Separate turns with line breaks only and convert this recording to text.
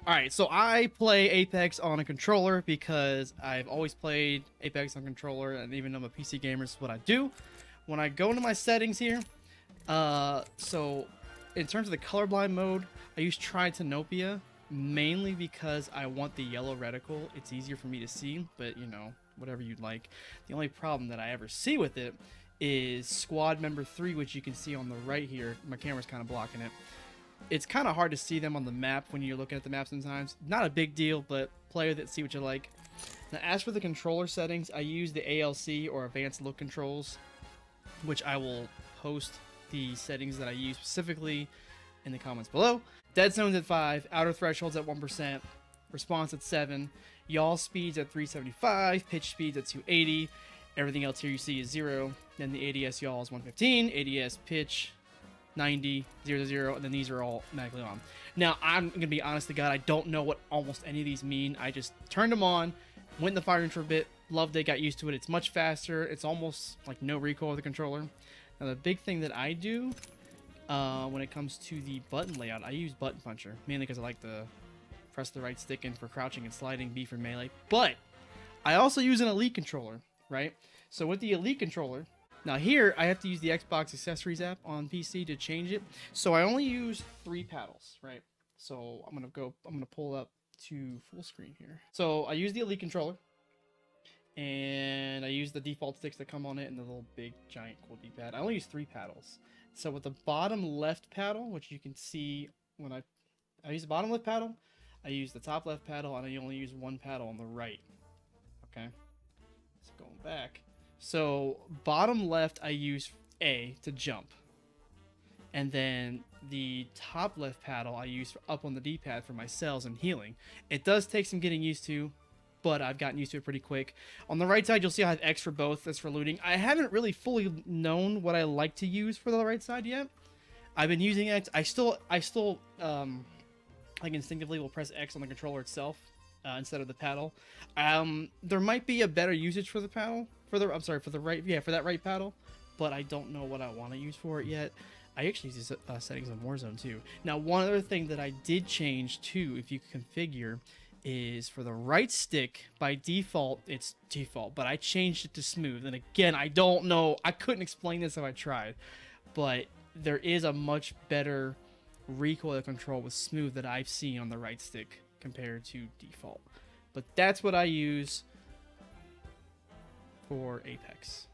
Alright, so I play Apex on a controller because I've always played Apex on controller, and even though I'm a PC gamer, it's what I do. When I go into my settings here, so in terms of the colorblind mode, I use Tritanopia, mainly because I want the yellow reticle. It's easier for me to see, but you know, whatever you'd like. The only problem that I ever see with it is squad member 3, which you can see on the right here. My camera's kind of blocking it. It's kind of hard to see them on the map when you're looking at the map sometimes. Not a big deal, but play with it, see what you like. Now, as for the controller settings, I use the ALC or Advanced Look Controls, which I will post the settings that I use specifically in the comments below. Dead zones at 5, outer thresholds at 1%, response at 7, yaw speeds at 375, pitch speeds at 280. Everything else here you see is 0. Then the ADS yaw is 115, ADS pitch 90, 0, 0, and then these are all magically on. Now, I'm going to be honest to God, I don't know what almost any of these mean. I just turned them on, went in the firing for a bit, loved it, got used to it. It's much faster. It's almost like no recoil with the controller. Now, the big thing that I do when it comes to the button layout, I use button puncher, mainly because I like to press the right stick in for crouching and sliding, B for melee. But I also use an Elite controller, right? So with the Elite controller, now here, I have to use the Xbox Accessories app on PC to change it. So I only use 3 paddles, right? So I'm gonna pull up to full screen here. So I use the Elite controller, and I use the default sticks that come on it and the little big giant cool D-pad. I only use 3 paddles. So with the bottom left paddle, which you can see when I use the bottom left paddle, I use the top left paddle, and I only use 1 paddle on the right. Okay, so going back. So bottom left, I use A to jump. And then the top left paddle, I use for up on the D-pad for my cells and healing. It does take some getting used to, but I've gotten used to it pretty quick. On the right side, you'll see I have X for both. That's for looting. I haven't really fully known what I like to use for the right side yet. I've been using X. I still like instinctively will press X on the controller itself instead of the paddle. There might be a better usage for the paddle. For the right paddle, but I don't know what I want to use for it yet. I actually use settings on Warzone too. Now, one other thing that I did change too, if you configure, is for the right stick, by default, it's default, but I changed it to smooth. And again, I don't know, I couldn't explain this if I tried, but there is a much better recoil control with smooth that I've seen on the right stick compared to default. But that's what I use for Apex.